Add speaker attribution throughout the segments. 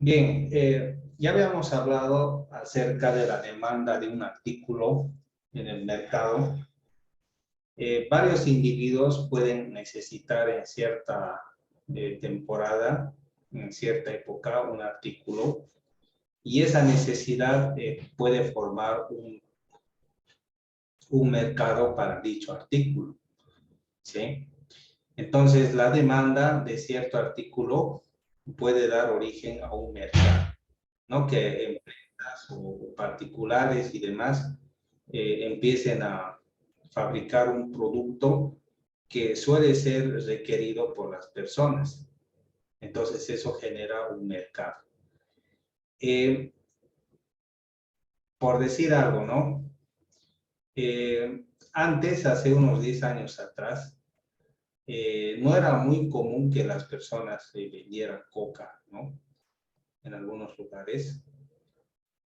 Speaker 1: Bien, ya habíamos hablado acerca de la demanda de un artículo en el mercado. Varios individuos pueden necesitar en cierta temporada, en cierta época, un artículo y esa necesidad puede formar un mercado para dicho artículo, ¿sí? Entonces, la demanda de cierto artículo puede dar origen a un mercado, ¿no? Que empresas o particulares y demás empiecen a fabricar un producto que suele ser requerido por las personas. Entonces, eso genera un mercado. Eh, por decir algo, ¿no? Antes, hace unos 10 años atrás, no era muy común que las personas vendieran coca, ¿no? En algunos lugares,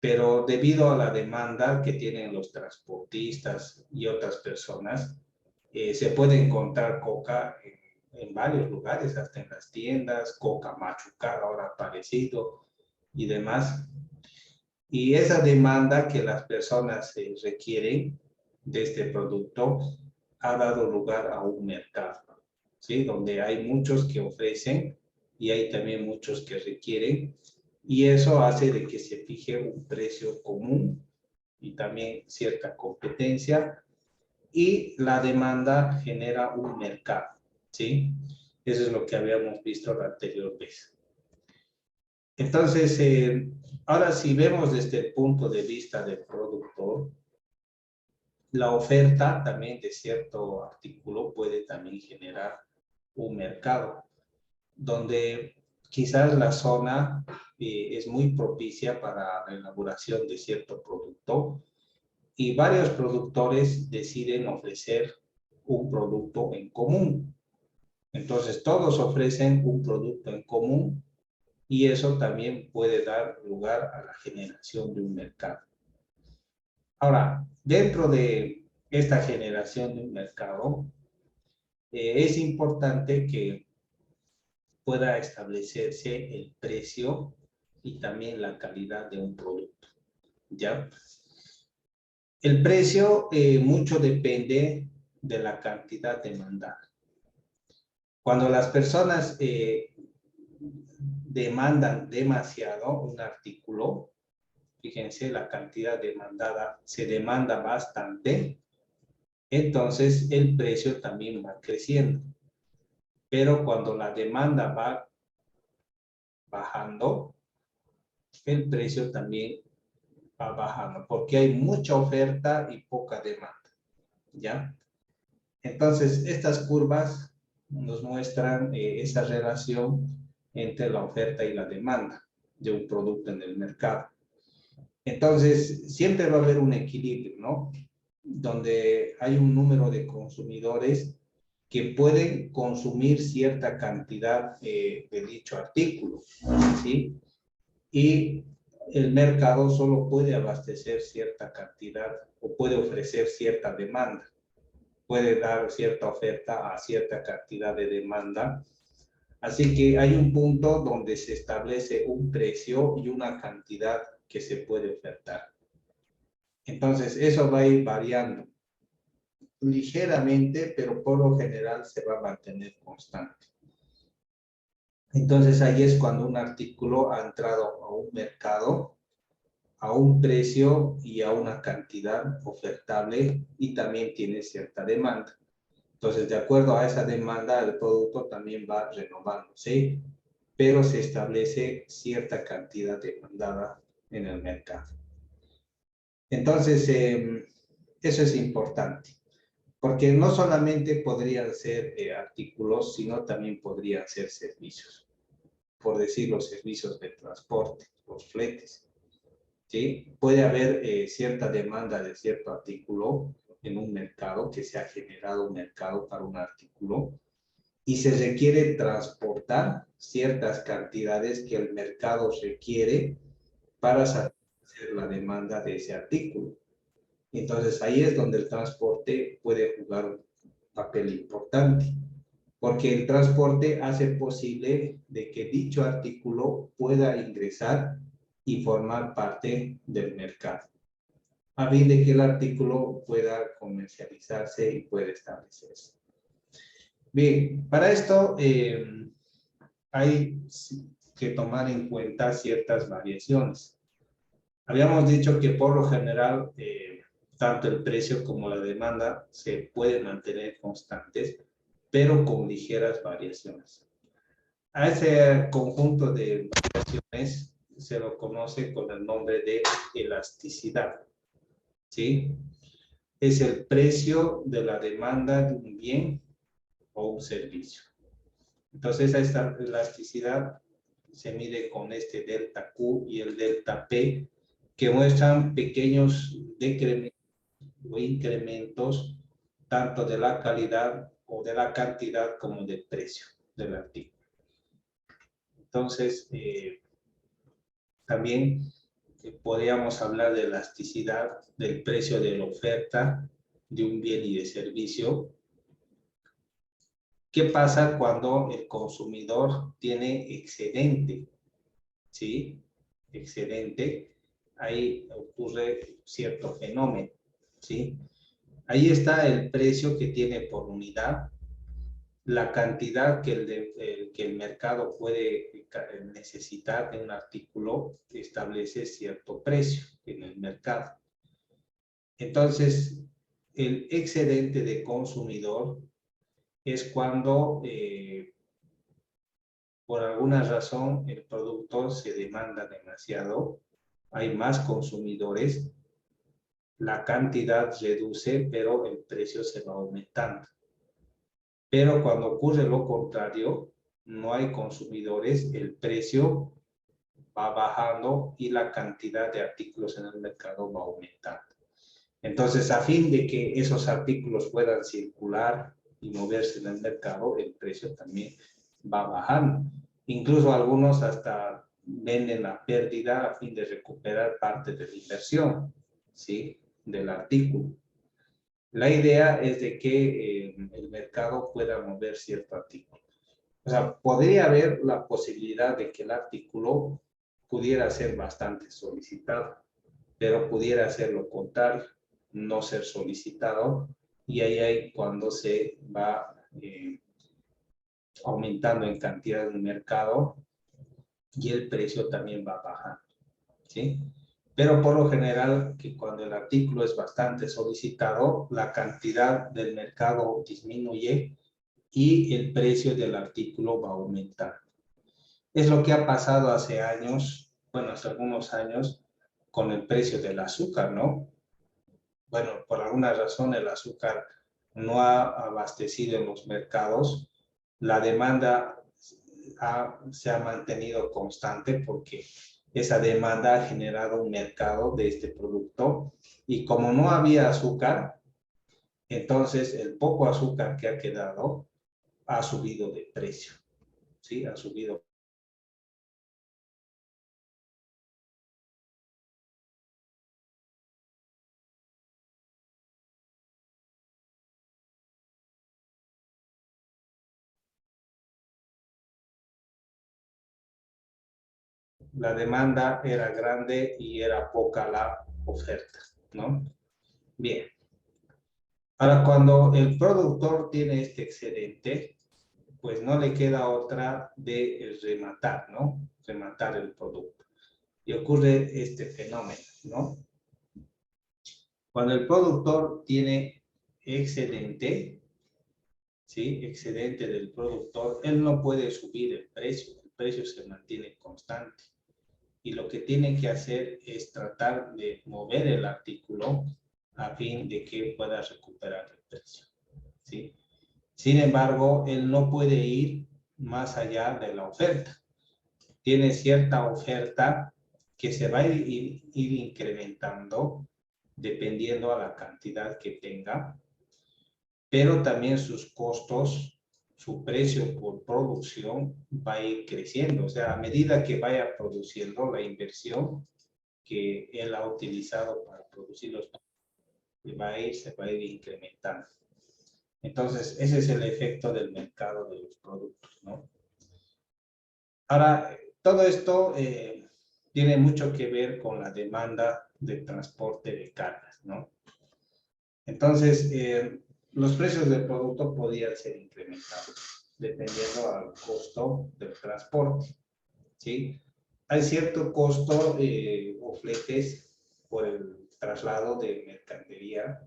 Speaker 1: pero debido a la demanda que tienen los transportistas y otras personas, se puede encontrar coca en varios lugares, hasta en las tiendas, coca machucada, ahora aparecido y demás. Y esa demanda que las personas requieren de este producto ha dado lugar a un mercado, ¿sí? Donde hay muchos que ofrecen y hay también muchos que requieren, y eso hace de que se fije un precio común y también cierta competencia, y la demanda genera un mercado, ¿sí? Eso es lo que habíamos visto la anterior vez. Entonces, ahora si vemos desde el punto de vista del productor, la oferta también de cierto artículo puede también generar un mercado, donde quizás la zona es muy propicia para la elaboración de cierto producto y varios productores deciden ofrecer un producto en común. Entonces todos ofrecen un producto en común y eso también puede dar lugar a la generación de un mercado. Ahora, dentro de esta generación de un mercado, es importante que pueda establecerse el precio y también la calidad de un producto, ¿ya? El precio mucho depende de la cantidad demandada. Cuando las personas demandan demasiado un artículo, fíjense, la cantidad demandada se demanda bastante, entonces el precio también va creciendo. Pero cuando la demanda va bajando, el precio también va bajando, porque hay mucha oferta y poca demanda, ¿ya? Entonces, estas curvas nos muestran esa relación entre la oferta y la demanda de un producto en el mercado. Entonces, siempre va a haber un equilibrio, ¿no? Donde hay un número de consumidores que pueden consumir cierta cantidad de dicho artículo, ¿sí? Y el mercado solo puede abastecer cierta cantidad o puede ofrecer cierta demanda, puede dar cierta oferta a cierta cantidad de demanda. Así que hay un punto donde se establece un precio y una cantidad que se puede ofertar. Entonces, eso va a ir variando ligeramente, pero por lo general se va a mantener constante. Entonces, ahí es cuando un artículo ha entrado a un mercado, a un precio y a una cantidad ofertable y también tiene cierta demanda. Entonces, de acuerdo a esa demanda, el producto también va renovándose, pero se establece cierta cantidad demandada en el mercado. Entonces, eso es importante, porque no solamente podrían ser artículos, sino también podrían ser servicios, por decir los servicios de transporte, los fletes. ¿Sí? Puede haber cierta demanda de cierto artículo en un mercado, que se ha generado un mercado para un artículo, y se requiere transportar ciertas cantidades que el mercado requiere para satisfacer la demanda de ese artículo. Entonces ahí es donde el transporte puede jugar un papel importante. porque el transporte hace posible de que dicho artículo pueda ingresar y formar parte del mercado, a fin de que el artículo pueda comercializarse y pueda establecerse. Bien, para esto hay que tomar en cuenta ciertas variaciones. Habíamos dicho que por lo general, tanto el precio como la demanda se pueden mantener constantes, pero con ligeras variaciones. A ese conjunto de variaciones se lo conoce con el nombre de elasticidad, ¿sí? Es el precio de la demanda de un bien o un servicio. Entonces, esta elasticidad se mide con este delta Q y el delta P, que muestran pequeños decrementos o incrementos tanto de la calidad o de la cantidad como del precio del artículo. Entonces, también podríamos hablar de elasticidad del precio de la oferta de un bien y de servicio. ¿Qué pasa cuando el consumidor tiene excedente? ¿Sí? Excedente. Ahí ocurre cierto fenómeno. ¿Sí? Ahí está el precio que tiene por unidad, la cantidad que el mercado puede necesitar de un artículo establece cierto precio en el mercado. Entonces, el excedente de consumidor es cuando por alguna razón el producto se demanda demasiado, hay más consumidores, la cantidad reduce, pero el precio se va aumentando. Pero cuando ocurre lo contrario, no hay consumidores, el precio va bajando y la cantidad de artículos en el mercado va aumentando. Entonces, a fin de que esos artículos puedan circular y moverse en el mercado, el precio también va bajando. Incluso algunos hasta venden a pérdida a fin de recuperar parte de la inversión, ¿sí? Del artículo. La idea es de que el mercado pueda mover cierto artículo. O sea, podría haber la posibilidad de que el artículo pudiera ser bastante solicitado, pero pudiera ser lo contrario, no ser solicitado, y ahí hay cuando se va aumentando en cantidad del mercado y el precio también va bajando, ¿sí? Pero por lo general, que cuando el artículo es bastante solicitado, la cantidad del mercado disminuye y el precio del artículo va a aumentar. Es lo que ha pasado hace años, bueno, hace algunos años, con el precio del azúcar, ¿no? Bueno, por alguna razón el azúcar no ha abastecido en los mercados, la demanda se ha mantenido constante porque esa demanda ha generado un mercado de este producto y como no había azúcar, entonces el poco azúcar que ha quedado ha subido de precio, ¿sí? Ha subido. La demanda era grande y era poca la oferta, ¿no? Bien. Ahora, cuando el productor tiene este excedente, pues no le queda otra de rematar, ¿no? Rematar el producto. Y ocurre este fenómeno, ¿no? Cuando el productor tiene excedente, ¿sí? Excedente del productor, él no puede subir el precio se mantiene constante. Y lo que tiene que hacer es tratar de mover el artículo a fin de que pueda recuperar el precio, ¿sí? Sin embargo, él no puede ir más allá de la oferta. Tiene cierta oferta que se va a ir incrementando dependiendo a la cantidad que tenga, pero también sus costos, su precio por producción va a ir creciendo. O sea, a medida que vaya produciendo la inversión que él ha utilizado para producir los se va a ir incrementando. Entonces, ese es el efecto del mercado de los productos, ¿no? Ahora, todo esto tiene mucho que ver con la demanda de transporte de cargas, ¿no? Entonces, los precios del producto podían ser incrementados dependiendo al costo del transporte, ¿sí? Hay cierto costo o fletes por el traslado de mercadería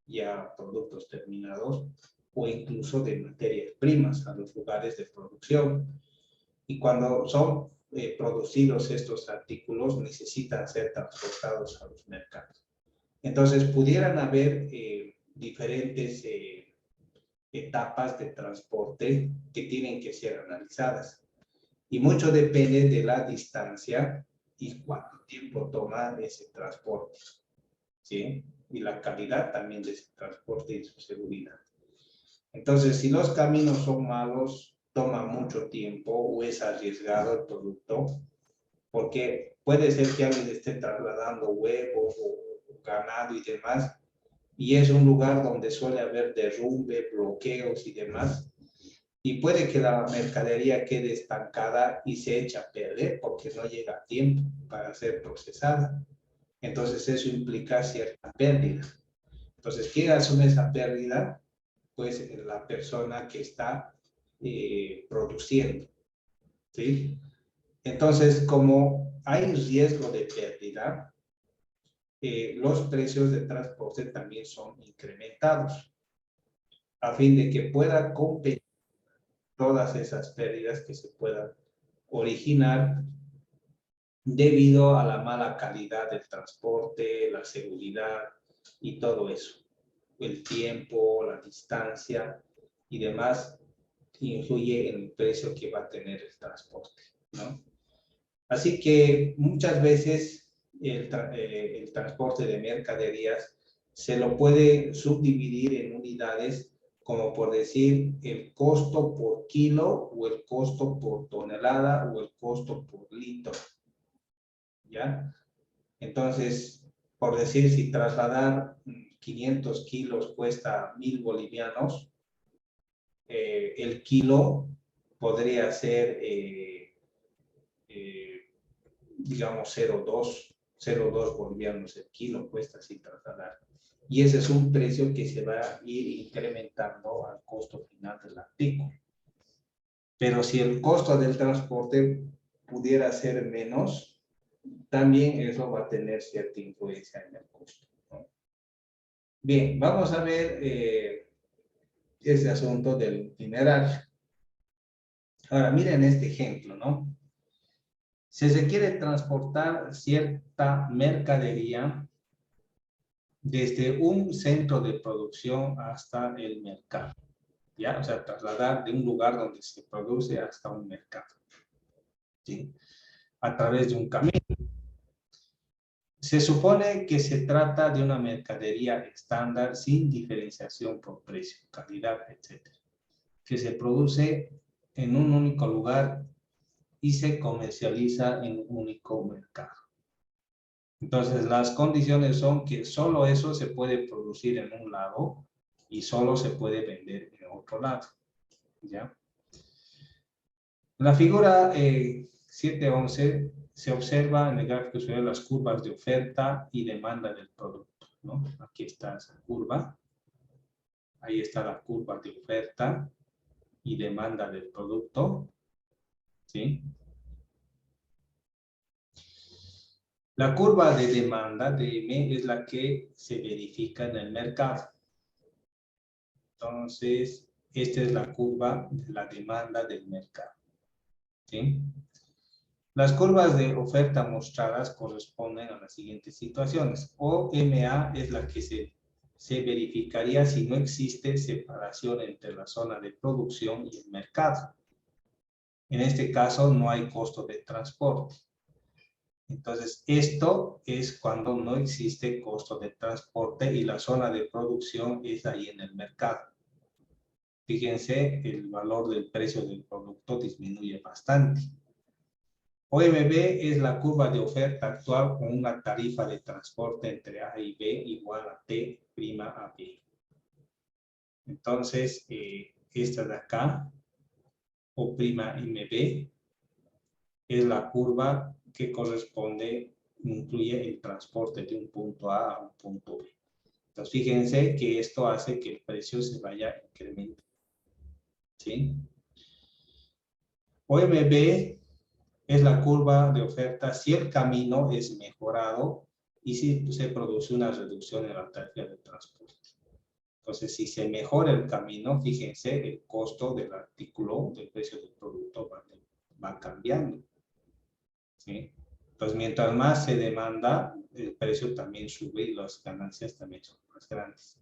Speaker 1: ya productos terminados o incluso de materias primas a los lugares de producción. Y cuando son producidos estos artículos, necesitan ser transportados a los mercados. Entonces, pudieran haber diferentes etapas de transporte que tienen que ser analizadas. Y mucho depende de la distancia y cuánto tiempo toma ese transporte, ¿sí? Y la calidad también de ese transporte y su seguridad. Entonces, si los caminos son malos, toma mucho tiempo o es arriesgado el producto, porque puede ser que alguien esté trasladando huevos o ganado y demás, y es un lugar donde suele haber derrumbe, bloqueos y demás, y puede que la mercadería quede estancada y se echa a perder porque no llega a tiempo para ser procesada. Entonces eso implica cierta pérdida. Entonces, ¿quién asume esa pérdida? Pues la persona que está produciendo, ¿sí? Entonces, como hay riesgo de pérdida, los precios de transporte también son incrementados a fin de que pueda compensar todas esas pérdidas que se puedan originar debido a la mala calidad del transporte, la seguridad y todo eso. El tiempo, la distancia y demás influye en el precio que va a tener el transporte, ¿no? Así que muchas veces el transporte de mercaderías se lo puede subdividir en unidades, como por decir el costo por kilo o el costo por tonelada o el costo por litro, ¿ya? Entonces, por decir, si trasladar 500 kilos cuesta 1,000 bolivianos, el kilo podría ser, digamos, 0,2 bolivianos el kilo cuesta así trasladar. Y ese es un precio que se va a ir incrementando al costo final del artículo. Pero si el costo del transporte pudiera ser menos, también eso va a tener cierta influencia en el costo, ¿no? Bien, vamos a ver ese asunto del itinerario. Ahora, miren este ejemplo, ¿no? Si se quiere transportar cierta mercadería desde un centro de producción hasta el mercado, ¿ya? O sea, trasladar de un lugar donde se produce hasta un mercado, ¿sí? A través de un camino. Se supone que se trata de una mercadería estándar sin diferenciación por precio, calidad, etc., que se produce en un único lugar y se comercializa en un único mercado. Entonces, las condiciones son que solo eso se puede producir en un lado y solo se puede vender en otro lado, ¿ya? En la figura 7.11 se observa en el gráfico superior las curvas de oferta y demanda del producto, ¿no? Aquí está esa curva. Ahí está la curva de oferta y demanda del producto, ¿sí? La curva de demanda, DM, es la que se verifica en el mercado. Entonces, esta es la curva de la demanda del mercado, ¿sí? Las curvas de oferta mostradas corresponden a las siguientes situaciones. OMA es la que se verificaría si no existe separación entre la zona de producción y el mercado. En este caso, no hay costo de transporte. Entonces, esto es cuando no existe costo de transporte y la zona de producción es ahí en el mercado. Fíjense, el valor del precio del producto disminuye bastante. OMB es la curva de oferta actual con una tarifa de transporte entre A y B igual a T' a B. Entonces, esta de acá, O'B, es la curva que corresponde, incluye el transporte de un punto A a un punto B. Entonces, fíjense que esto hace que el precio se vaya incrementando. ¿Sí? OMB es la curva de oferta si el camino es mejorado y si se produce una reducción en la tarifa de transporte. Entonces, si se mejora el camino, fíjense, el costo del artículo, del precio del producto va cambiando. ¿Sí? Pues mientras más se demanda, el precio también sube y las ganancias también son más grandes.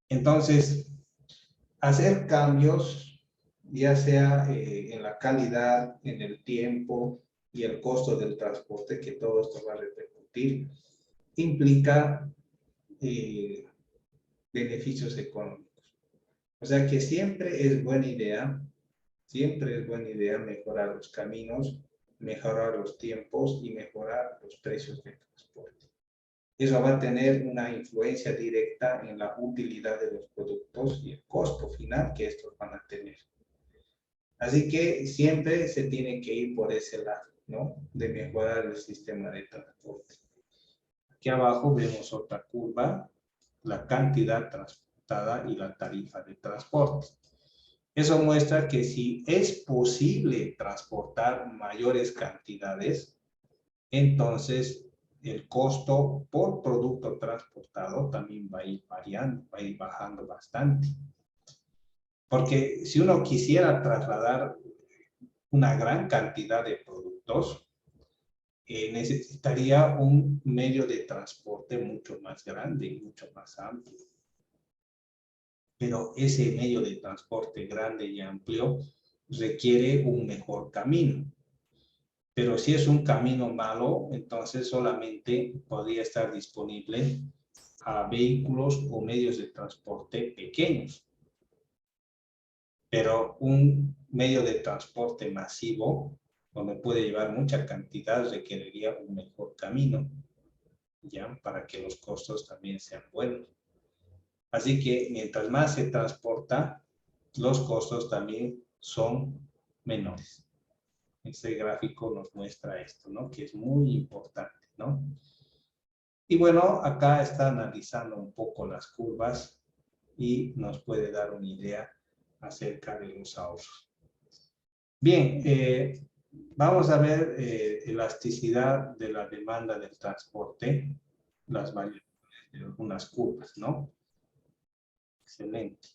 Speaker 1: Entonces, hacer cambios, ya sea en la calidad, en el tiempo y el costo del transporte, que todo esto va a repercutir, implica beneficios económicos. O sea que siempre es buena idea mejorar los caminos, mejorar los tiempos y mejorar los precios de transporte. Eso va a tener una influencia directa en la utilidad de los productos y el costo final que estos van a tener. Así que siempre se tiene que ir por ese lado, ¿no? De mejorar el sistema de transporte. Aquí abajo vemos otra curva, la cantidad transportada y la tarifa de transporte. Eso muestra que si es posible transportar mayores cantidades, entonces el costo por producto transportado también va a ir variando, va a ir bajando bastante. Porque si uno quisiera trasladar una gran cantidad de productos, necesitaría un medio de transporte mucho más grande y mucho más amplio. Pero ese medio de transporte grande y amplio requiere un mejor camino. Pero si es un camino malo, entonces solamente podría estar disponible a vehículos o medios de transporte pequeños. Pero un medio de transporte masivo, donde puede llevar mucha cantidad, requeriría un mejor camino, ¿ya? Para que los costos también sean buenos. Así que mientras más se transporta, los costos también son menores. Este gráfico nos muestra esto, ¿no? Que es muy importante, ¿no? Y bueno, acá está analizando un poco las curvas y nos puede dar una idea acerca de los ahorros. Bien, vamos a ver elasticidad de la demanda del transporte, las variables de algunas curvas, ¿no? Excelente.